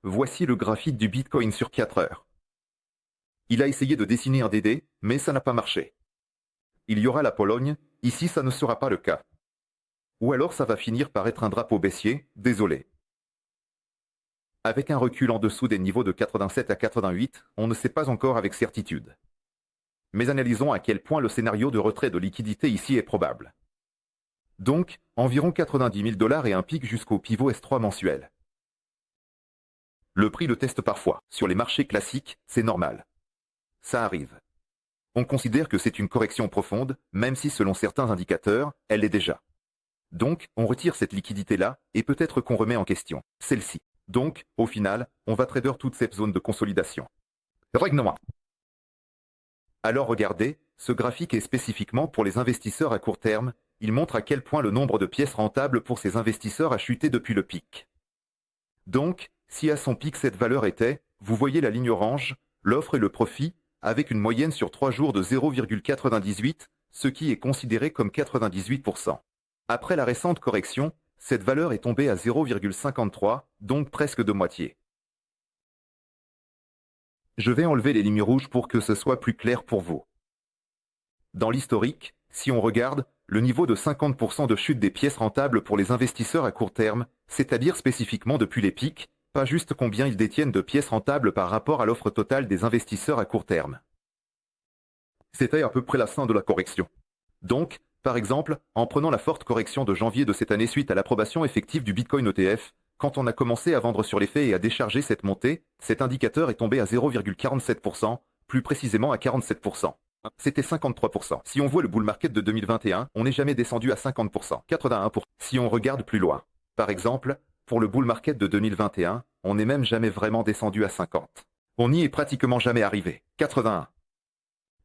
voici le graphique du Bitcoin sur 4 heures. Il a essayé de dessiner un DD, mais ça n'a pas marché. Il y aura la Pologne, ici ça ne sera pas le cas. Ou alors ça va finir par être un drapeau baissier, désolé. Avec un recul en dessous des niveaux de 87 à 88, on ne sait pas encore avec certitude. Mais analysons à quel point le scénario de retrait de liquidité ici est probable. Donc, environ 90 000 $ et un pic jusqu'au pivot S3 mensuel. Le prix le teste parfois. Sur les marchés classiques, c'est normal. Ça arrive. On considère que c'est une correction profonde, même si selon certains indicateurs, elle l'est déjà. Donc, on retire cette liquidité-là, et peut-être qu'on remet en question celle-ci. Donc, au final, on va trader toute cette zone de consolidation. Règlement. Alors regardez, ce graphique est spécifiquement pour les investisseurs à court terme, il montre à quel point le nombre de pièces rentables pour ces investisseurs a chuté depuis le pic. Donc, si à son pic cette valeur était, vous voyez la ligne orange, l'offre et le profit, avec une moyenne sur 3 jours de 0,98, ce qui est considéré comme 98%. Après la récente correction, cette valeur est tombée à 0,53, donc presque de moitié. Je vais enlever les lignes rouges pour que ce soit plus clair pour vous. Dans l'historique, si on regarde, le niveau de 50% de chute des pièces rentables pour les investisseurs à court terme, c'est-à-dire spécifiquement depuis les pics, pas juste combien ils détiennent de pièces rentables par rapport à l'offre totale des investisseurs à court terme. C'était à peu près la fin de la correction. Donc, par exemple, en prenant la forte correction de janvier de cette année suite à l'approbation effective du Bitcoin ETF, quand on a commencé à vendre sur les faits et à décharger cette montée, cet indicateur est tombé à 0,47%, plus précisément à 47%. C'était 53%. Si on voit le bull market de 2021, on n'est jamais descendu à 50%, 81%. Si on regarde plus loin, par exemple, pour le bull market de 2021, on n'est même jamais vraiment descendu à 50%. On n'y est pratiquement jamais arrivé, 81%.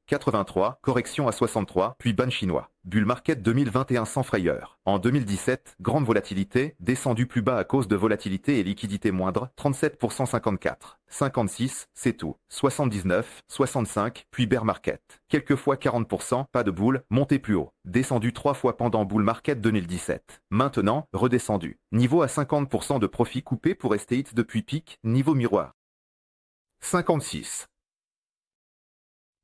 83, correction à 63, puis ban chinois. Bull market 2021 sans frayeur. En 2017, grande volatilité, descendu plus bas à cause de volatilité et liquidité moindre, 37% 54. 56, c'est tout. 79, 65, puis bear market. Quelquefois 40%, pas de boule, monté plus haut. Descendu 3 fois pendant bull market 2017. Maintenant, redescendu. Niveau à 50% de profit coupé pour estate depuis pic, niveau miroir. 56.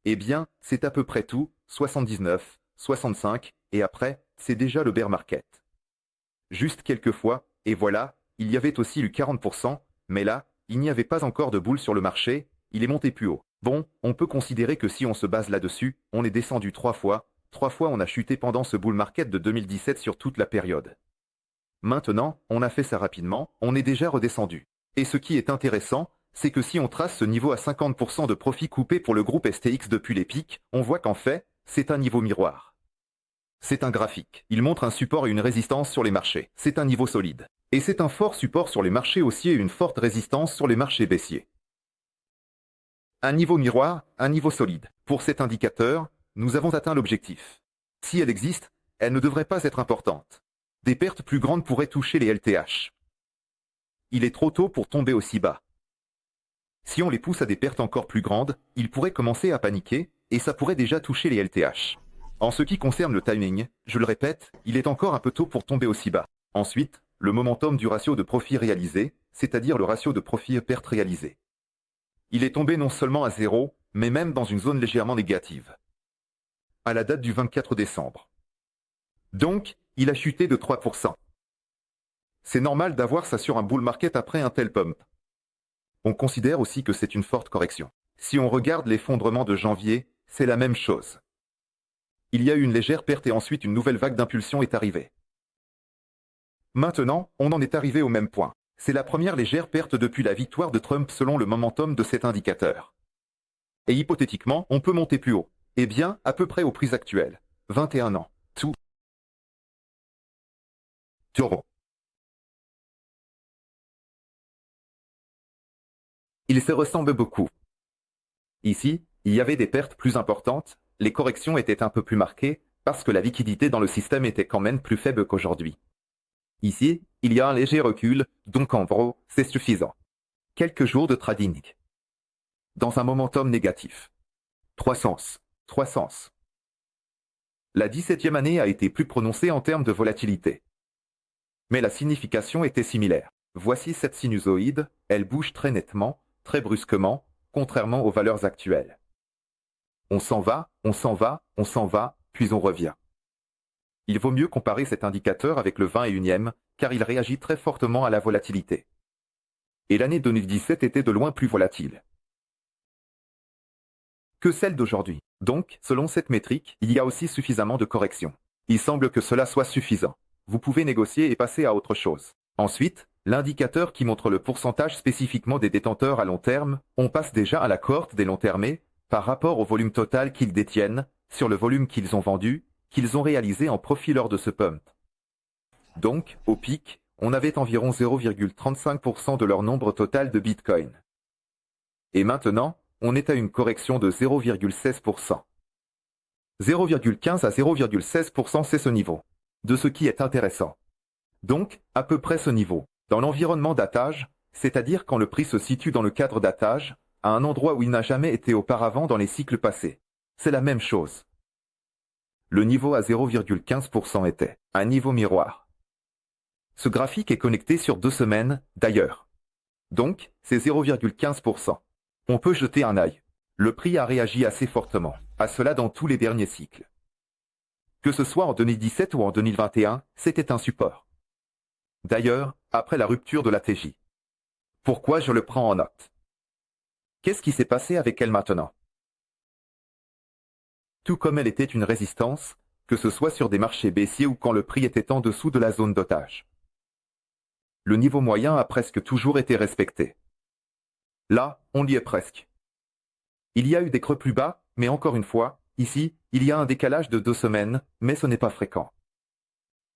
Eh bien, c'est à peu près tout, 79, 65, et après, c'est déjà le bear market. Juste quelques fois, et voilà, il y avait aussi eu 40%, mais là, il n'y avait pas encore de boule sur le marché, il est monté plus haut. Bon, on peut considérer que si on se base là-dessus, on est descendu 3 fois on a chuté pendant ce bull market de 2017 sur toute la période. Maintenant, on a fait ça rapidement, on est déjà redescendu. Et ce qui est intéressant, c'est que si on trace ce niveau à 50% de profit coupé pour le groupe STX depuis les pics, on voit qu'en fait, c'est un niveau miroir. C'est un graphique. Il montre un support et une résistance sur les marchés. C'est un niveau solide. Et c'est un fort support sur les marchés haussiers et une forte résistance sur les marchés baissiers. Un niveau miroir, un niveau solide. Pour cet indicateur, nous avons atteint l'objectif. Si elle existe, elle ne devrait pas être importante. Des pertes plus grandes pourraient toucher les LTH. Il est trop tôt pour tomber aussi bas. Si on les pousse à des pertes encore plus grandes, ils pourraient commencer à paniquer, et ça pourrait déjà toucher les LTH. En ce qui concerne le timing, je le répète, il est encore un peu tôt pour tomber aussi bas. Ensuite, le momentum du ratio de profit réalisé, c'est-à-dire le ratio de profit-perte réalisé. Il est tombé non seulement à 0, mais même dans une zone légèrement négative. À la date du 24 décembre. Donc, il a chuté de 3%. C'est normal d'avoir ça sur un bull market après un tel pump. On considère aussi que c'est une forte correction. Si on regarde l'effondrement de janvier, c'est la même chose. Il y a eu une légère perte et ensuite une nouvelle vague d'impulsion est arrivée. Maintenant, on en est arrivé au même point. C'est la première légère perte depuis la victoire de Trump selon le momentum de cet indicateur. Et hypothétiquement, on peut monter plus haut. Eh bien, à peu près aux prix actuelles. 21 ans. Tout. Taureau. Ils se ressemblent beaucoup. Ici, il y avait des pertes plus importantes, les corrections étaient un peu plus marquées, parce que la liquidité dans le système était quand même plus faible qu'aujourd'hui. Ici, il y a un léger recul, donc en gros, c'est suffisant. Quelques jours de trading. Dans un momentum négatif. 300. La 17e année a été plus prononcée en termes de volatilité. Mais la signification était similaire. Voici cette sinusoïde, elle bouge très nettement, très brusquement, contrairement aux valeurs actuelles. On s'en va, on s'en va, on s'en va, puis on revient. Il vaut mieux comparer cet indicateur avec le 21e, car il réagit très fortement à la volatilité. Et l'année 2017 était de loin plus volatile que celle d'aujourd'hui. Donc, selon cette métrique, il y a aussi suffisamment de corrections. Il semble que cela soit suffisant. Vous pouvez négocier et passer à autre chose. Ensuite, l'indicateur qui montre le pourcentage spécifiquement des détenteurs à long terme, on passe déjà à la cohorte des long-termés par rapport au volume total qu'ils détiennent, sur le volume qu'ils ont vendu, qu'ils ont réalisé en profit lors de ce pump. Donc, au pic, on avait environ 0,35% de leur nombre total de Bitcoin. Et maintenant, on est à une correction de 0,16%. 0,15 à 0,16%, c'est ce niveau. De ce qui est intéressant. Donc, à peu près ce niveau. Dans l'environnement datage, c'est-à-dire quand le prix se situe dans le cadre datage, à un endroit où il n'a jamais été auparavant dans les cycles passés. C'est la même chose. Le niveau à 0,15% était un niveau miroir. Ce graphique est connecté sur 2 semaines, d'ailleurs. Donc, c'est 0,15%. On peut jeter un œil. Le prix a réagi assez fortement, à cela dans tous les derniers cycles. Que ce soit en 2017 ou en 2021, c'était un support. D'ailleurs, après la rupture de la TJ. Pourquoi je le prends en note? Qu'est-ce qui s'est passé avec elle maintenant? Tout comme elle était une résistance, que ce soit sur des marchés baissiers ou quand le prix était en dessous de la zone d'otage. Le niveau moyen a presque toujours été respecté. Là, on y est presque. Il y a eu des creux plus bas, mais encore une fois, ici, il y a un décalage de 2 semaines, mais ce n'est pas fréquent.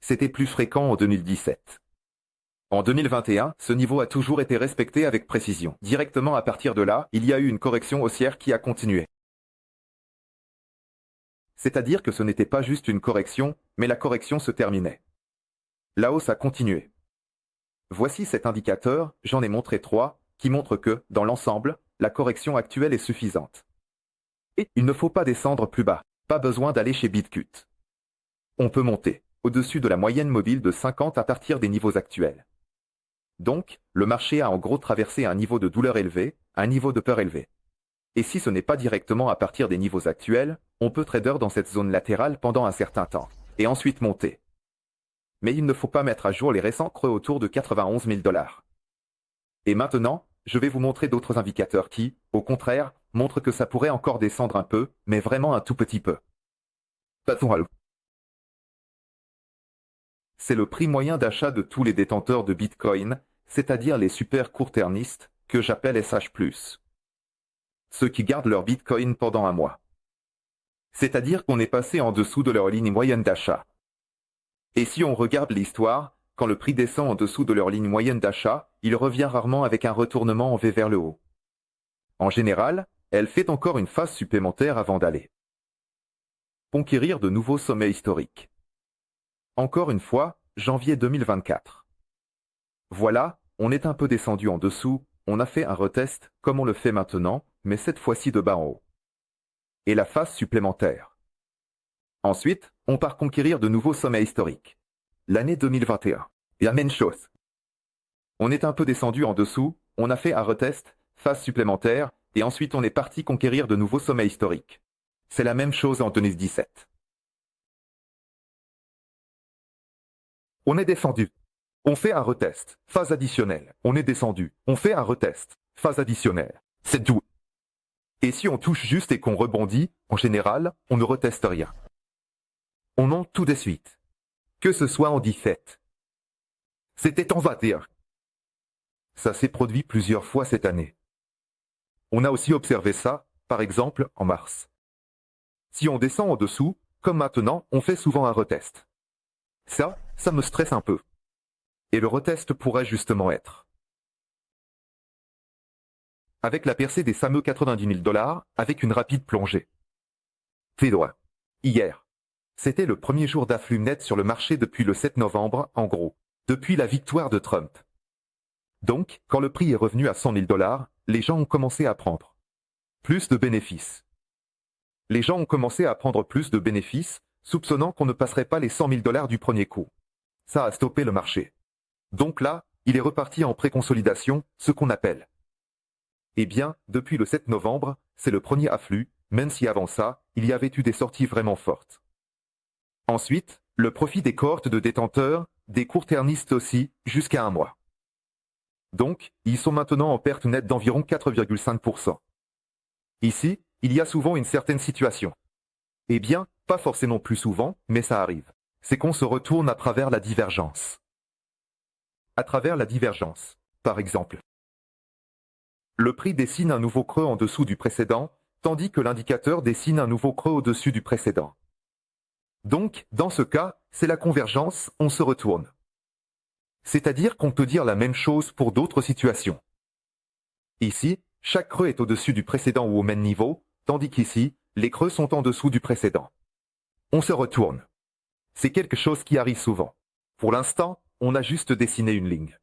C'était plus fréquent en 2017. En 2021, ce niveau a toujours été respecté avec précision. Directement à partir de là, il y a eu une correction haussière qui a continué. C'est-à-dire que ce n'était pas juste une correction, mais la correction se terminait. La hausse a continué. Voici cet indicateur, j'en ai montré 3, qui montre que, dans l'ensemble, la correction actuelle est suffisante. Et il ne faut pas descendre plus bas, pas besoin d'aller chez Bitcut. On peut monter au-dessus de la moyenne mobile de 50 à partir des niveaux actuels. Donc, le marché a en gros traversé un niveau de douleur élevé, un niveau de peur élevé. Et si ce n'est pas directement à partir des niveaux actuels, on peut trader dans cette zone latérale pendant un certain temps, et ensuite monter. Mais il ne faut pas mettre à jour les récents creux autour de 91 000 $. Et maintenant, je vais vous montrer d'autres indicateurs qui, au contraire, montrent que ça pourrait encore descendre un peu, mais vraiment un tout petit peu. C'est le prix moyen d'achat de tous les détenteurs de Bitcoin, c'est-à-dire les super court-termistes, que j'appelle SH+. Ceux qui gardent leur Bitcoin pendant un mois. C'est-à-dire qu'on est passé en dessous de leur ligne moyenne d'achat. Et si on regarde l'histoire, quand le prix descend en dessous de leur ligne moyenne d'achat, il revient rarement avec un retournement en V vers le haut. En général, elle fait encore une phase supplémentaire avant d'aller conquérir de nouveaux sommets historiques. Encore une fois, janvier 2024. Voilà, on est un peu descendu en dessous, on a fait un retest, comme on le fait maintenant, mais cette fois-ci de bas en haut. Et la phase supplémentaire. Ensuite, on part conquérir de nouveaux sommets historiques. L'année 2021. Et la même chose. On est un peu descendu en dessous, on a fait un retest, phase supplémentaire, et ensuite on est parti conquérir de nouveaux sommets historiques. C'est la même chose en 2017. On est descendu. On fait un retest, phase additionnelle. On est descendu. On fait un retest, phase additionnelle. C'est tout. Et si on touche juste et qu'on rebondit, en général, on ne reteste rien. On monte tout de suite. Que ce soit en 17. C'était en 21. Ça s'est produit plusieurs fois cette année. On a aussi observé ça, par exemple, en mars. Si on descend en dessous, comme maintenant, on fait souvent un retest. Ça me stresse un peu. Et le retest pourrait justement être avec la percée des fameux 90 000 $, avec une rapide plongée. Fédora. Hier. C'était le premier jour d'afflux net sur le marché depuis le 7 novembre, en gros, depuis la victoire de Trump. Donc, quand le prix est revenu à 100 000 $, les gens ont commencé à prendre plus de bénéfices. Les gens ont commencé à prendre plus de bénéfices, soupçonnant qu'on ne passerait pas les 100 000 $ du premier coup. Ça a stoppé le marché. Donc là, il est reparti en préconsolidation, ce qu'on appelle. Eh bien, depuis le 7 novembre, c'est le premier afflux, même si avant ça, il y avait eu des sorties vraiment fortes. Ensuite, le profit des cohortes de détenteurs, des court-termistes aussi, jusqu'à un mois. Donc, ils sont maintenant en perte nette d'environ 4,5%. Ici, il y a souvent une certaine situation. Eh bien, pas forcément plus souvent, mais ça arrive. C'est qu'on se retourne à travers la divergence. À travers la divergence, par exemple. Le prix dessine un nouveau creux en dessous du précédent, tandis que l'indicateur dessine un nouveau creux au-dessus du précédent. Donc, dans ce cas, c'est la convergence, on se retourne. C'est-à-dire qu'on peut dire la même chose pour d'autres situations. Ici, chaque creux est au-dessus du précédent ou au même niveau, tandis qu'ici, les creux sont en dessous du précédent. On se retourne. C'est quelque chose qui arrive souvent. Pour l'instant, on a juste dessiné une ligne.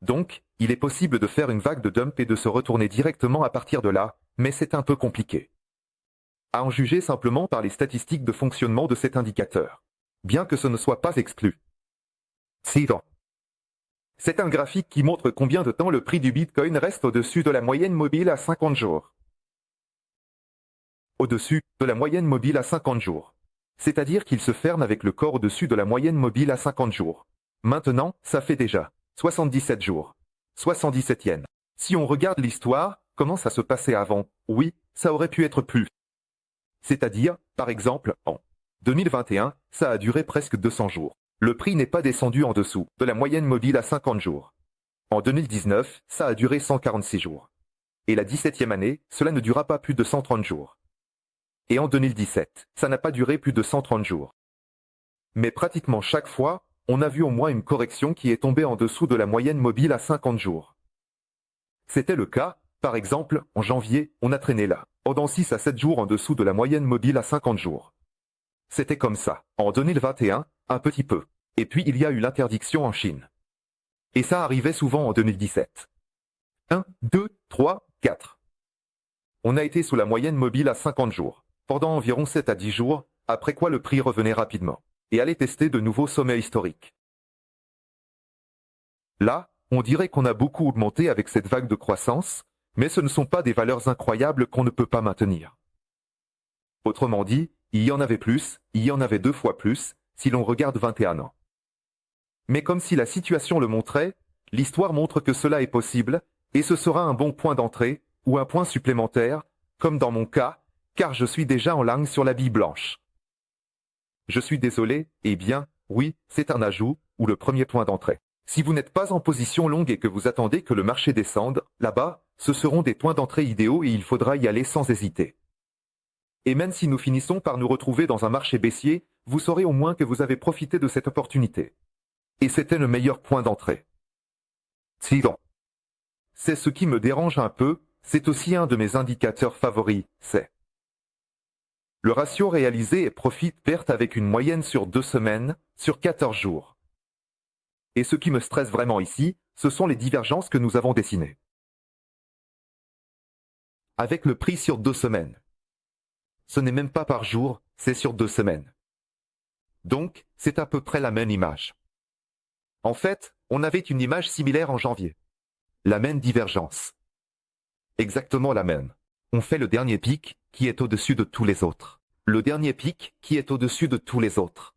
Donc, il est possible de faire une vague de dump et de se retourner directement à partir de là, mais c'est un peu compliqué. À en juger simplement par les statistiques de fonctionnement de cet indicateur. Bien que ce ne soit pas exclu. Suivant. C'est un graphique qui montre combien de temps le prix du Bitcoin reste au-dessus de la moyenne mobile à 50 jours. Au-dessus de la moyenne mobile à 50 jours. C'est-à-dire qu'il se ferme avec le corps au-dessus de la moyenne mobile à 50 jours. Maintenant, ça fait déjà 77 jours. 77 yens. Si on regarde l'histoire, comment ça se passait avant, oui, ça aurait pu être plus. C'est-à-dire, par exemple, en 2021, ça a duré presque 200 jours. Le prix n'est pas descendu en dessous de la moyenne mobile à 50 jours. En 2019, ça a duré 146 jours. Et la 17e année, cela ne dura pas plus de 130 jours. Et en 2017, ça n'a pas duré plus de 130 jours. Mais pratiquement chaque fois, on a vu au moins une correction qui est tombée en dessous de la moyenne mobile à 50 jours. C'était le cas, par exemple, en janvier, on a traîné là, pendant 6 à 7 jours en dessous de la moyenne mobile à 50 jours. C'était comme ça, en 2021, un petit peu. Et puis il y a eu l'interdiction en Chine. Et ça arrivait souvent en 2017. 1, 2, 3, 4. On a été sous la moyenne mobile à 50 jours, pendant environ 7 à 10 jours, après quoi le prix revenait rapidement, et allait tester de nouveaux sommets historiques. Là, on dirait qu'on a beaucoup augmenté avec cette vague de croissance, mais ce ne sont pas des valeurs incroyables qu'on ne peut pas maintenir. Autrement dit, il y en avait plus, il y en avait 2 fois plus, si l'on regarde 21 ans. Mais comme si la situation le montrait, l'histoire montre que cela est possible, et ce sera un bon point d'entrée, ou un point supplémentaire, comme dans mon cas, car je suis déjà en ligne sur la bille blanche. Je suis désolé, eh bien, oui, c'est un ajout, ou le premier point d'entrée. Si vous n'êtes pas en position longue et que vous attendez que le marché descende, là-bas, ce seront des points d'entrée idéaux et il faudra y aller sans hésiter. Et même si nous finissons par nous retrouver dans un marché baissier, vous saurez au moins que vous avez profité de cette opportunité. Et c'était le meilleur point d'entrée. Suivant. C'est ce qui me dérange un peu, c'est aussi un de mes indicateurs favoris, c'est le ratio réalisé est profit-perte avec une moyenne sur 2 semaines, sur 14 jours. Et ce qui me stresse vraiment ici, ce sont les divergences que nous avons dessinées. Avec le prix sur 2 semaines. Ce n'est même pas par jour, c'est sur 2 semaines. Donc, c'est à peu près la même image. En fait, on avait une image similaire en janvier. La même divergence. Exactement la même. On fait le dernier pic, qui est au-dessus de tous les autres. Le dernier pic, qui est au-dessus de tous les autres.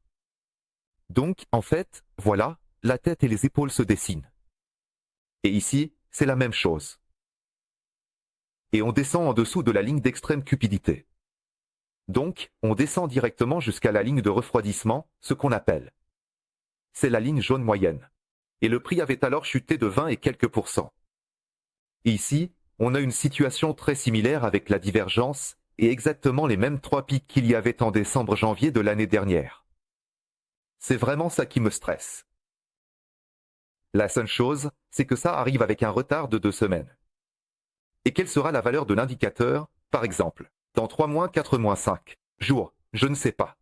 Donc, en fait, voilà, la tête et les épaules se dessinent. Et ici, c'est la même chose. Et on descend en dessous de la ligne d'extrême cupidité. Donc, on descend directement jusqu'à la ligne de refroidissement, ce qu'on appelle. C'est la ligne jaune moyenne. Et le prix avait alors chuté de 20 et quelques pourcents. Et ici, on a une situation très similaire avec la divergence et exactement les mêmes 3 pics qu'il y avait en décembre-janvier de l'année dernière. C'est vraiment ça qui me stresse. La seule chose, c'est que ça arrive avec un retard de 2 semaines. Et quelle sera la valeur de l'indicateur, par exemple, dans 3 mois, 4 mois, 5 jours, je ne sais pas.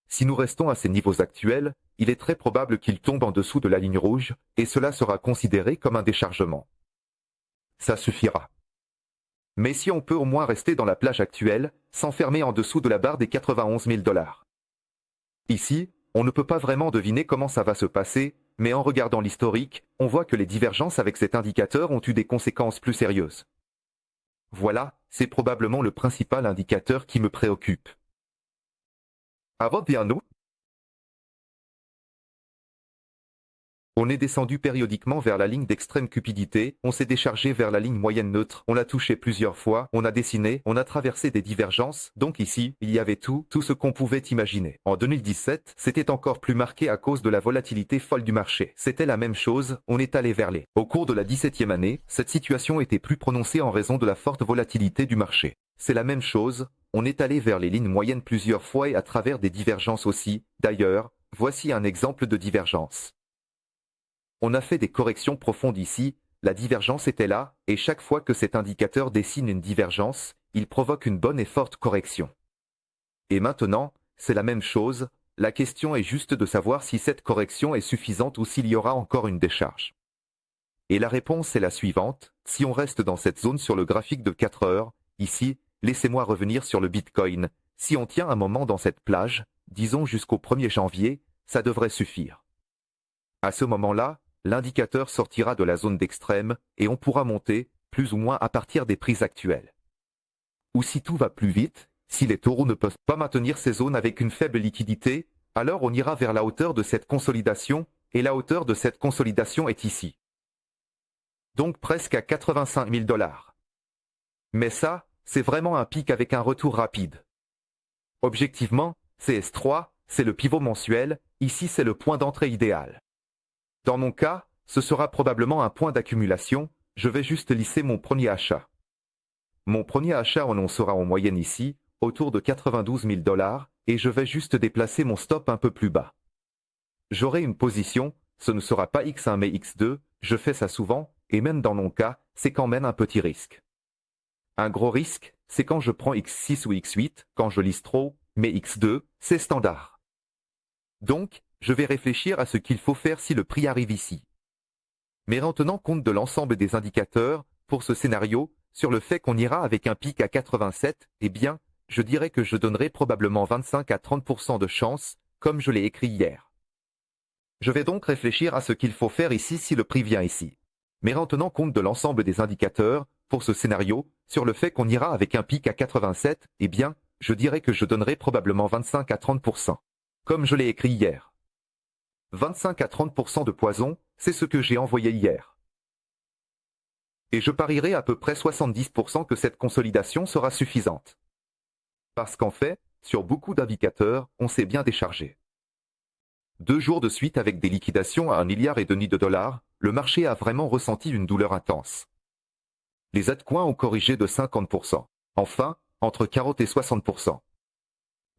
Si nous restons à ces niveaux actuels, il est très probable qu'il tombe en dessous de la ligne rouge, et cela sera considéré comme un déchargement. Ça suffira. Mais si on peut au moins rester dans la plage actuelle, s'enfermer en dessous de la barre des 91 000 $. Ici, on ne peut pas vraiment deviner comment ça va se passer, mais en regardant l'historique, on voit que les divergences avec cet indicateur ont eu des conséquences plus sérieuses. Voilà, c'est probablement le principal indicateur qui me préoccupe. Avant bien nous, on est descendu périodiquement vers la ligne d'extrême cupidité, on s'est déchargé vers la ligne moyenne neutre, on l'a touché plusieurs fois, on a dessiné, on a traversé des divergences, donc ici, il y avait tout ce qu'on pouvait imaginer. En 2017, c'était encore plus marqué à cause de la volatilité folle du marché. C'était la même chose, on est allé vers les. Au cours de la 17e année, cette situation était plus prononcée en raison de la forte volatilité du marché. C'est la même chose, on est allé vers les lignes moyennes plusieurs fois et à travers des divergences aussi. D'ailleurs, voici un exemple de divergence. On a fait des corrections profondes ici, la divergence était là, et chaque fois que cet indicateur dessine une divergence, il provoque une bonne et forte correction. Et maintenant, c'est la même chose, la question est juste de savoir si cette correction est suffisante ou s'il y aura encore une décharge. Et la réponse est la suivante, si on reste dans cette zone sur le graphique de 4 heures, ici, laissez-moi revenir sur le Bitcoin, si on tient un moment dans cette plage, disons jusqu'au 1er janvier, ça devrait suffire. À ce moment-là, l'indicateur sortira de la zone d'extrême et on pourra monter, plus ou moins à partir des prix actuels. Ou si tout va plus vite, si les taureaux ne peuvent pas maintenir ces zones avec une faible liquidité, alors on ira vers la hauteur de cette consolidation, et la hauteur de cette consolidation est ici. Donc presque à 85 000 $. Mais ça, c'est vraiment un pic avec un retour rapide. Objectivement, CS3, c'est le pivot mensuel, ici c'est le point d'entrée idéal. Dans mon cas, ce sera probablement un point d'accumulation, je vais juste lisser mon premier achat. Mon premier achat on sera en moyenne ici, autour de 92 000 $, et je vais juste déplacer mon stop un peu plus bas. J'aurai une position, ce ne sera pas X1 mais X2, je fais ça souvent, et même dans mon cas, c'est quand même un petit risque. Un gros risque, c'est quand je prends X6 ou X8, quand je lise trop, mais X2, c'est standard. Donc, je vais réfléchir à ce qu'il faut faire si le prix arrive ici. Mais en tenant compte de l'ensemble des indicateurs, pour ce scénario, sur le fait qu'on ira avec un pic à 87, eh bien, je dirais que je donnerai probablement 25 à 30% de chance, comme je l'ai écrit hier. Je vais donc réfléchir à ce qu'il faut faire ici si le prix vient ici. Mais en tenant compte de l'ensemble des indicateurs, pour ce scénario, sur le fait qu'on ira avec un pic à 87, eh bien, je dirais que je donnerai probablement 25 à 30%, comme je l'ai écrit hier. 25 à 30% de poison, c'est ce que j'ai envoyé hier. Et je parierai à peu près 70% que cette consolidation sera suffisante. Parce qu'en fait, sur beaucoup d'indicateurs, on s'est bien déchargé. 2 jours de suite avec des liquidations à 1,5 milliard, le marché a vraiment ressenti une douleur intense. Les altcoins ont corrigé de 50%. Enfin, entre 40 et 60%.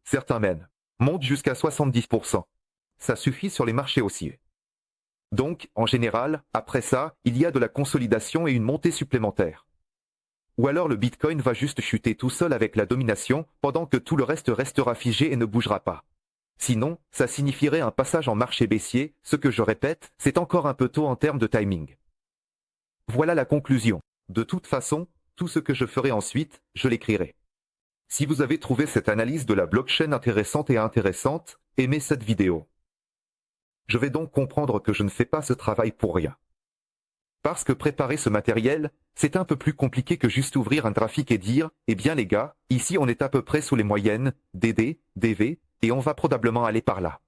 Certains mènent, montent jusqu'à 70%. Ça suffit sur les marchés haussiers. Donc, en général, après ça, il y a de la consolidation et une montée supplémentaire. Ou alors le Bitcoin va juste chuter tout seul avec la domination, pendant que tout le reste restera figé et ne bougera pas. Sinon, ça signifierait un passage en marché baissier, ce que je répète, c'est encore un peu tôt en termes de timing. Voilà la conclusion. De toute façon, tout ce que je ferai ensuite, je l'écrirai. Si vous avez trouvé cette analyse de la blockchain intéressante, aimez cette vidéo. Je vais donc comprendre que je ne fais pas ce travail pour rien. Parce que préparer ce matériel, c'est un peu plus compliqué que juste ouvrir un graphique et dire « Eh bien les gars, ici on est à peu près sous les moyennes, DD, DV, et on va probablement aller par là ».